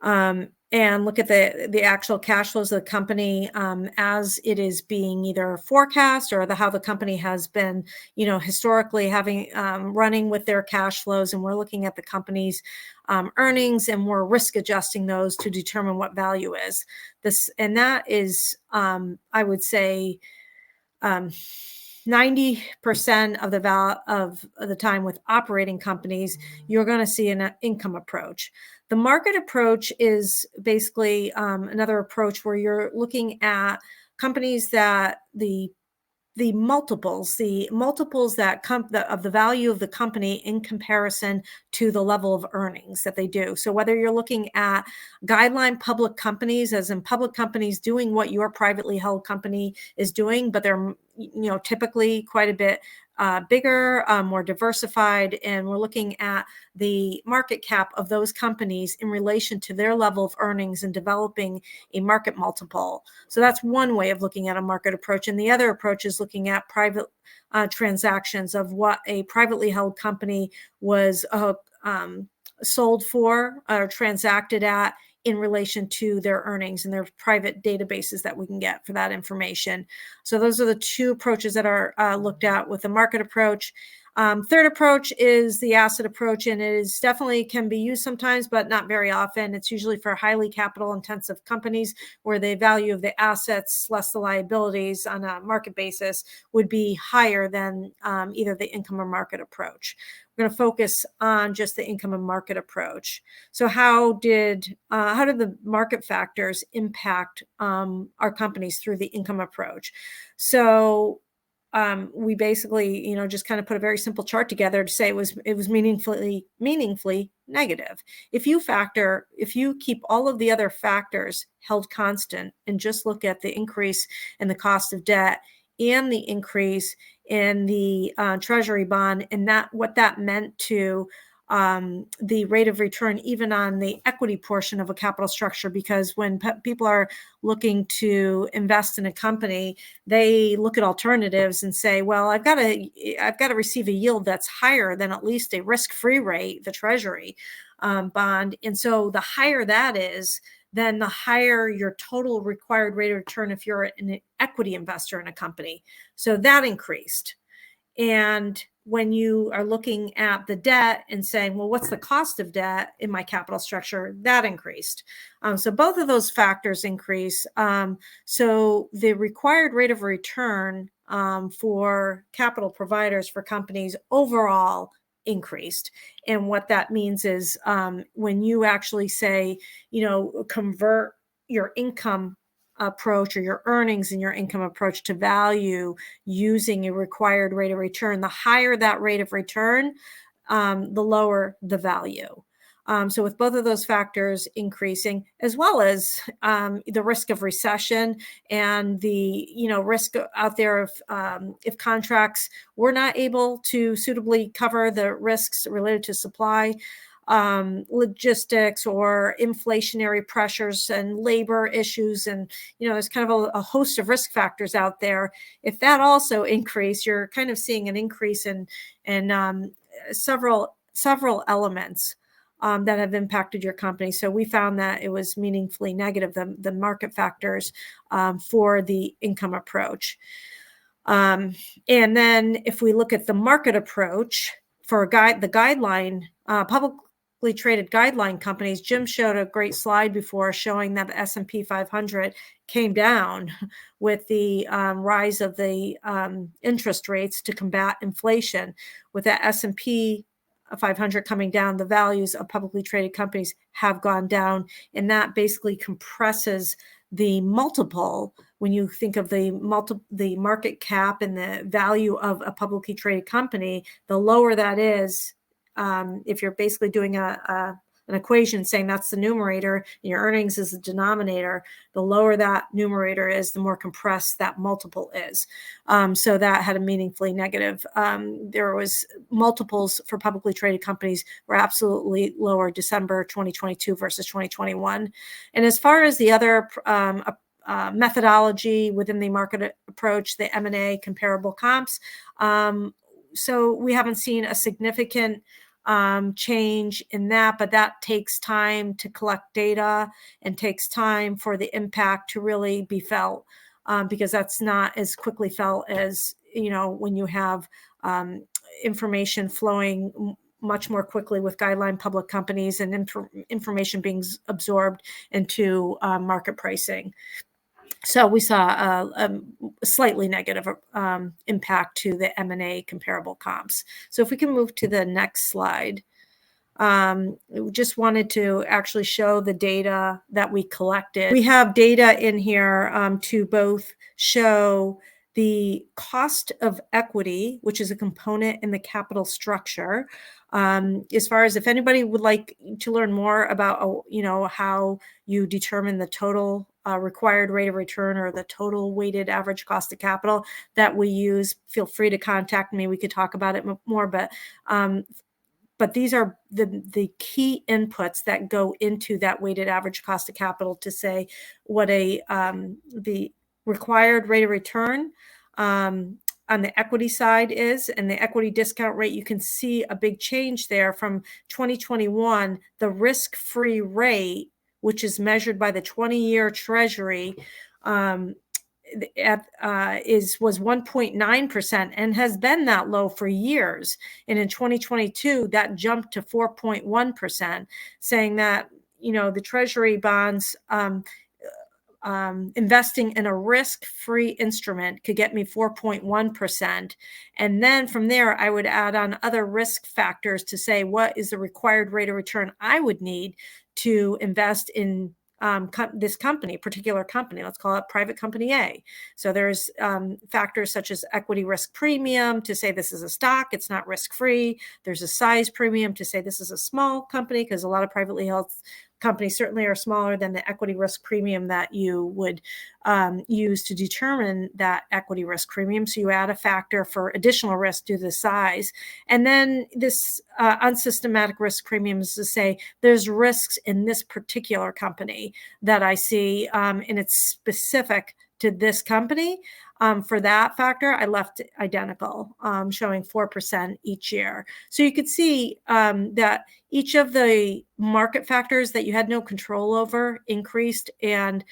and look at the actual cash flows of the company as it is being either forecast or how the company has been, historically having running with their cash flows. And we're looking at the company's earnings, and we're risk adjusting those to determine what value is this. And that is, I would say, 90% of the time with operating companies, you're going to see an income approach. The market approach is basically another approach where you're looking at companies that the multiples that of the value of the company in comparison to the level of earnings that they do. So whether you're looking at guideline public companies, as in public companies doing what your privately held company is doing, but they're typically quite a bit bigger, more diversified, and we're looking at the market cap of those companies in relation to their level of earnings and developing a market multiple. So that's one way of looking at a market approach. And the other approach is looking at private transactions of what a privately held company was sold for or transacted at in relation to their earnings, and their private databases that we can get for that information. So those are the two approaches that are looked at with the market approach. Third approach is the asset approach, and it is definitely can be used sometimes, but not very often. It's usually for highly capital intensive companies where the value of the assets less the liabilities on a market basis would be higher than either the income or market approach. We're going to focus on just the income and market approach. So how did the market factors impact our companies through the income approach? So we basically, just kind of put a very simple chart together to say it was meaningfully negative. If you keep all of the other factors held constant and just look at the increase in the cost of debt and the increase in the treasury bond, and what that meant to the rate of return, even on the equity portion of a capital structure, because when people are looking to invest in a company, they look at alternatives and say, well, I've got to receive a yield that's higher than at least a risk-free rate, the treasury bond. And so the higher that is, then the higher your total required rate of return if you're an equity investor in a company. So that increased. And when you are looking at the debt and saying, well, what's the cost of debt in my capital structure? That increased. So both of those factors increase. So the required rate of return for capital providers for companies overall increased. And what that means is when you actually say, convert your income approach or your earnings and your income approach to value using a required rate of return, the higher that rate of return, the lower the value. So with both of those factors increasing, as well as the risk of recession and the risk out there if contracts were not able to suitably cover the risks related to supply, logistics or inflationary pressures and labor issues, and there's kind of a host of risk factors out there. If that also increase, you're kind of seeing an increase in several elements that have impacted your company. So we found that it was meaningfully negative, the market factors for the income approach. And then if we look at the market approach for the guideline, publicly traded guideline companies, Jim showed a great slide before showing that the S&P 500 came down with the rise of the interest rates to combat inflation. With that S&P 500 coming down, the values of publicly traded companies have gone down, and that basically compresses the multiple. When you think of the market cap and the value of a publicly traded company, the lower that is, if you're basically doing an equation saying that's the numerator and your earnings is the denominator, the lower that numerator is, the more compressed that multiple is. So that had a meaningfully negative. There was multiples for publicly traded companies were absolutely lower December 2022 versus 2021. And as far as the other methodology within the market approach, the M&A comparable comps, so we haven't seen a significant change in that, but that takes time to collect data and takes time for the impact to really be felt, because that's not as quickly felt as, when you have information flowing much more quickly with guideline public companies and information being absorbed into market pricing. So we saw a slightly negative impact to the M&A comparable comps. So if we can move to the next slide. We just wanted to actually show the data that we collected. We have data in here to both show the cost of equity, which is a component in the capital structure. As far as if anybody would like to learn more about, how you determine the total required rate of return or the total weighted average cost of capital that we use, feel free to contact me. We could talk about it more, but these are the key inputs that go into that weighted average cost of capital to say what the required rate of return on the equity side is, and the equity discount rate. You can see a big change there from 2021. The risk-free rate, which is measured by the 20-year Treasury, was 1.9% and has been that low for years. And in 2022, that jumped to 4.1%, saying that, the Treasury bonds investing in a risk-free instrument could get me 4.1%. And then from there, I would add on other risk factors to say, what is the required rate of return I would need to invest in this company, particular company. Let's call it private company A. So there's factors such as equity risk premium to say this is a stock, it's not risk-free. There's a size premium to say this is a small company, because a lot of privately held companies certainly are smaller than the equity risk premium that you would use to determine that equity risk premium. So you add a factor for additional risk due to the size. And then this unsystematic risk premium is to say there's risks in this particular company that I see, and it's specific to this company. For that factor, I left it identical, showing 4% each year. So you could see that each of the market factors that you had no control over increased, and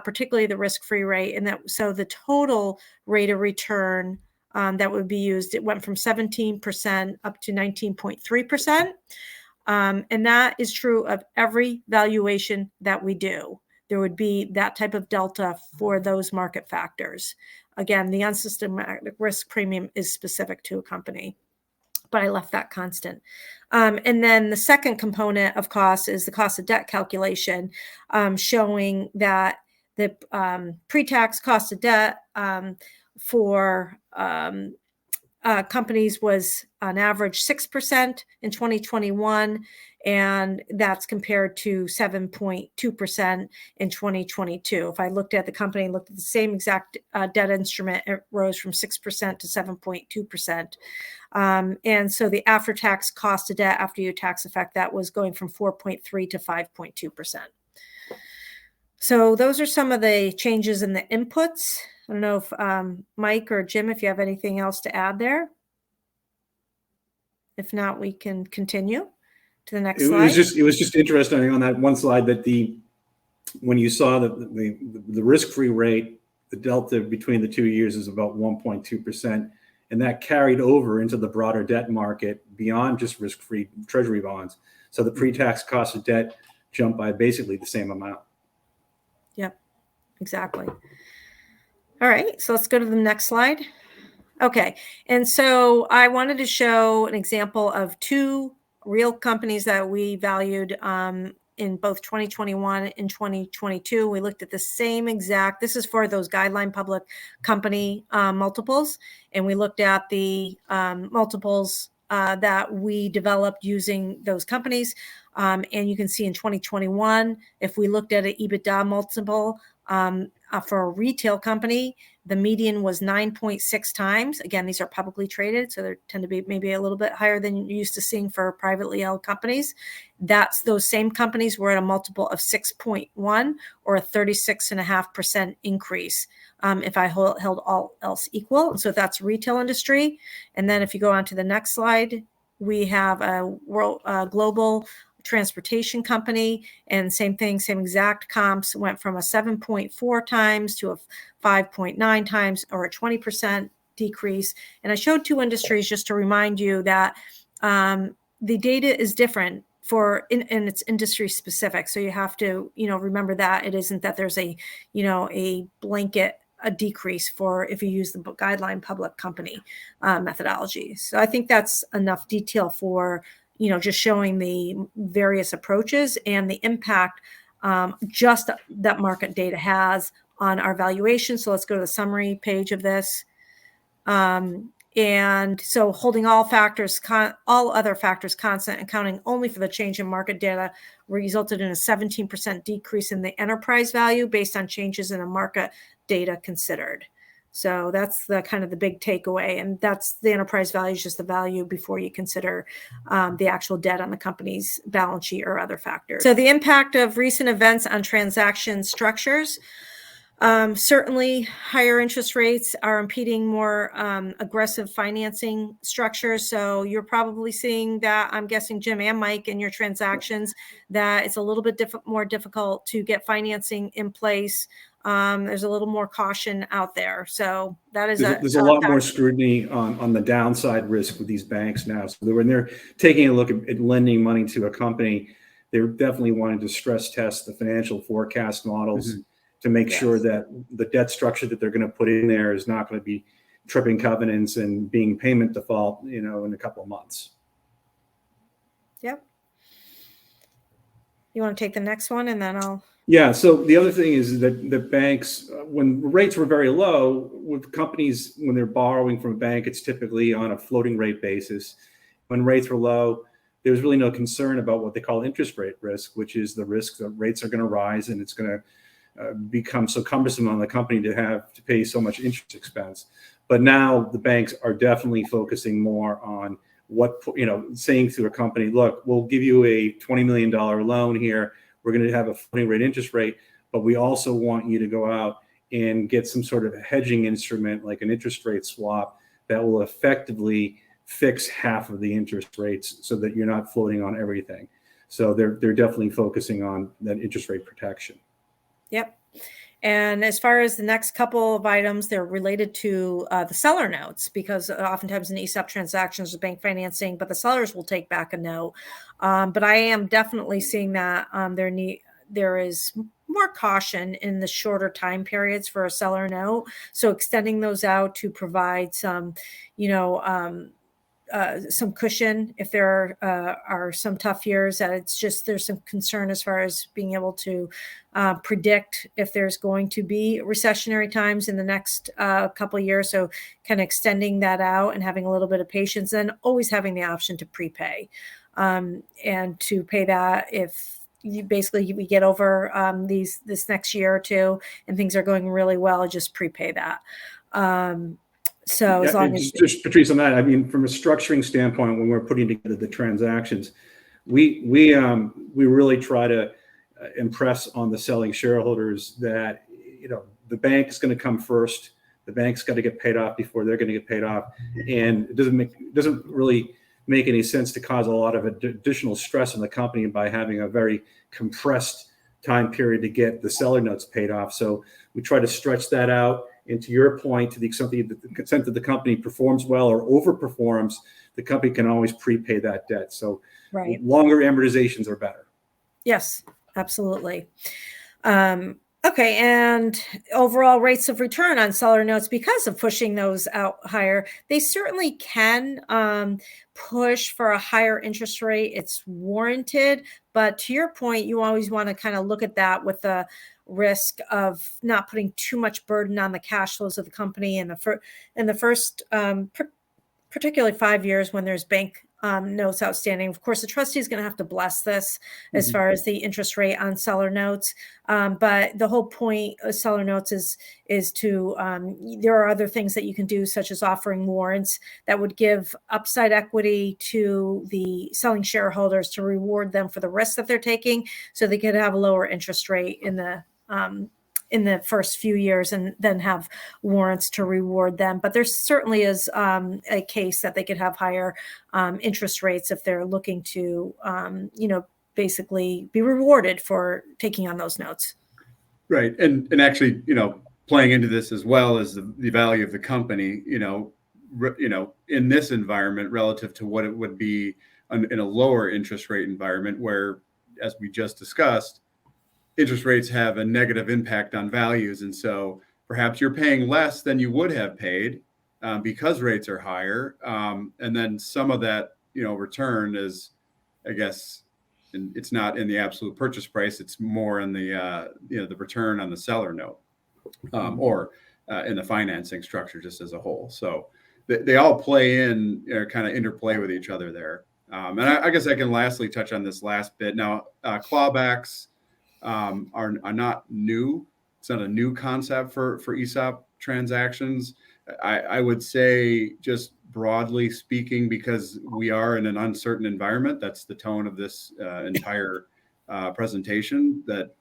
particularly the risk-free rate. And so the total rate of return that would be used, it went from 17% up to 19.3%. And that is true of every valuation that we do. There would be that type of delta for those market factors. Again, the unsystematic risk premium is specific to a company, but I left that constant. And then the second component of cost is the cost of debt calculation, showing that the pre-tax cost of debt for companies was on average 6% in 2021, and that's compared to 7.2% in 2022. If I looked at the company and looked at the same exact debt instrument, it rose from 6% to 7.2%. And so the after-tax cost of debt after you tax effect, that was going from 4.3 to 5.2%. So those are some of the changes in the inputs. I don't know if Mike or Jim, if you have anything else to add there. If not, we can continue to the next slide. It was just interesting on that one slide that when you saw the risk-free rate, the delta between the 2 years is about 1.2%, and that carried over into the broader debt market beyond just risk-free Treasury bonds. So the pre-tax cost of debt jumped by basically the same amount. Yep, exactly. All right, so let's go to the next slide. Okay, and so I wanted to show an example of two real companies that we valued in both 2021 and 2022. We looked at the same exact, this is for those guideline public company multiples, and we looked at the multiples that we developed using those companies. And you can see in 2021, if we looked at an EBITDA multiple, for a retail company, the median was 9.6 times. Again, these are publicly traded, so they tend to be maybe a little bit higher than you're used to seeing for privately held companies. Those same companies were at a multiple of 6.1, or a 36.5% increase if I held all else equal. So that's retail industry. And then if you go on to the next slide, we have a global transportation company, and same thing, same exact comps, went from a 7.4 times to a 5.9 times, or a 20% decrease. And I showed two industries just to remind you that the data is different and it's industry specific. So you have to, remember that it isn't that there's a blanket decrease for if you use the guideline public company methodology. So I think that's enough detail for, just showing the various approaches and the impact just that market data has on our valuation. So let's go to the summary page of this. And so holding all other factors constant, accounting only for the change in market data, resulted in a 17% decrease in the enterprise value based on changes in the market data considered. So that's the kind of the big takeaway. And that's the enterprise value is just the value before you consider the actual debt on the company's balance sheet or other factors. So the impact of recent events on transaction structures. Certainly, higher interest rates are impeding more aggressive financing structures. So you're probably seeing that, I'm guessing, Jim and Mike, in your transactions, that it's a little bit more difficult to get financing in place. There's a little more caution out there. So that is there's a lot more scrutiny on the downside risk with these banks now. So when they're taking a look at lending money to a company, they're definitely wanting to stress test the financial forecast models. Mm-hmm. To make sure that the debt structure that they're going to put in there is not going to be tripping covenants and being payment default, in a couple of months. Yep. You want to take the next one and then I'll. Yeah. So the other thing is that the banks, when rates were very low, with companies, when they're borrowing from a bank, it's typically on a floating rate basis. When rates were low, there's really no concern about what they call interest rate risk, which is the risk that rates are going to rise and it's going to become so cumbersome on the company to have to pay so much interest expense. But now the banks are definitely focusing more on saying to a company, look, we'll give you a $20 million loan here. We're going to have a floating rate interest rate, but we also want you to go out and get some sort of a hedging instrument like an interest rate swap that will effectively fix half of the interest rates so that you're not floating on everything. So they're definitely focusing on that interest rate protection. Yep. And as far as the next couple of items, they're related to the seller notes, because oftentimes in ESOP transactions, there's bank financing, but the sellers will take back a note. But I am definitely seeing that there is more caution in the shorter time periods for a seller note. So extending those out to provide some, some cushion if there are some tough years, that it's just there's some concern as far as being able to predict if there's going to be recessionary times in the next couple of years. So kind of extending that out and having a little bit of patience, and always having the option to prepay and to pay that if we get over this next year or two and things are going really well, just prepay that. So as long as just Patrice on that, I mean, from a structuring standpoint, when we're putting together the transactions, we really try to impress on the selling shareholders that the bank is going to come first. The bank's got to get paid off before they're going to get paid off, and it doesn't really make any sense to cause a lot of additional stress on the company by having a very compressed time period to get the seller notes paid off. So we try to stretch that out. And to your point, to the extent that the company performs well or overperforms, the company can always prepay that debt. So longer amortizations are better. Yes, absolutely. Okay, and overall rates of return on seller notes, because of pushing those out higher, they certainly can push for a higher interest rate. It's warranted. But to your point, you always want to kind of look at that with the risk of not putting too much burden on the cash flows of the company in the first particularly 5 years when there's bank notes outstanding. Of course, the trustee is going to have to bless this as far as the interest rate on seller notes. But the whole point of seller notes is to there are other things that you can do, such as offering warrants that would give upside equity to the selling shareholders to reward them for the risk that they're taking, so they could have a lower interest rate in the in the first few years and then have warrants to reward them. But there certainly is a case that they could have higher interest rates if they're looking to, basically be rewarded for taking on those notes. Right. And actually, playing into this as well as the value of the company, in this environment relative to what it would be in a lower interest rate environment where, as we just discussed, interest rates have a negative impact on values. And so perhaps you're paying less than you would have paid because rates are higher. And then some of that, return is, I guess, and it's not in the absolute purchase price. It's more in the, the return on the seller note or in the financing structure just as a whole. So they all play in, kind of interplay with each other there. And I guess I can lastly touch on this last bit. Now, clawbacks are not new. It's not a new concept for ESOP transactions. I would say, just broadly speaking, because we are in an uncertain environment, that's the tone of this entire presentation, that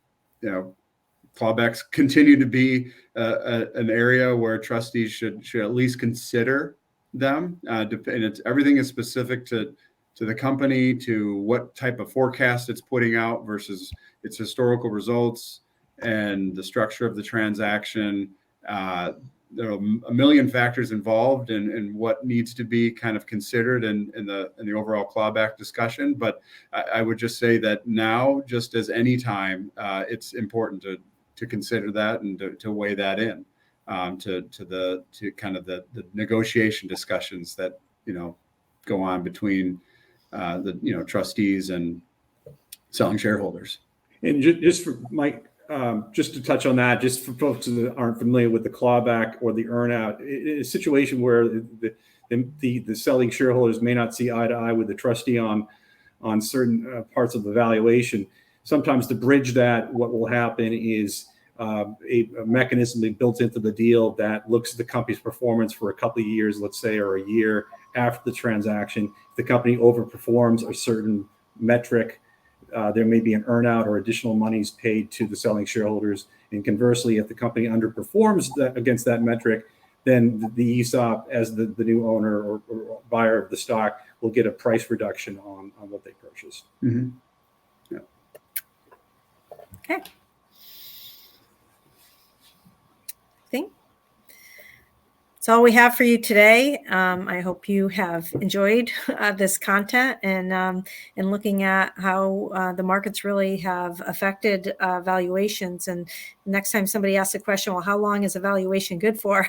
clawbacks continue to be an area where trustees should at least consider them. And everything is specific to the company, to what type of forecast it's putting out versus its historical results and the structure of the transaction. There are a million factors involved in what needs to be kind of considered in the overall clawback discussion. But I would just say that now, just as any time, it's important to consider that and to weigh that in to kind of the negotiation discussions that go on between the trustees and selling shareholders. And just for Mike, just to touch on that, just for folks that aren't familiar with the clawback or the earnout, a situation where the selling shareholders may not see eye to eye with the trustee on certain parts of the valuation. Sometimes to bridge that, what will happen is a mechanism being built into the deal that looks at the company's performance for a couple of years, let's say, or a year after the transaction. If the company overperforms a certain metric, there may be an earnout or additional monies paid to the selling shareholders. And conversely, if the company underperforms against that metric, then the ESOP, as the new owner or buyer of the stock, will get a price reduction on what they purchased. Mm-hmm. Yeah. Okay. I think that's all we have for you today. I hope you have enjoyed this content and looking at how the markets really have affected valuations. And next time somebody asks a question, well, how long is a valuation good for?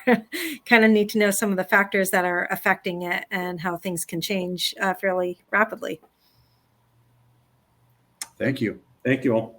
Kind of need to know some of the factors that are affecting it and how things can change fairly rapidly. Thank you. Thank you all.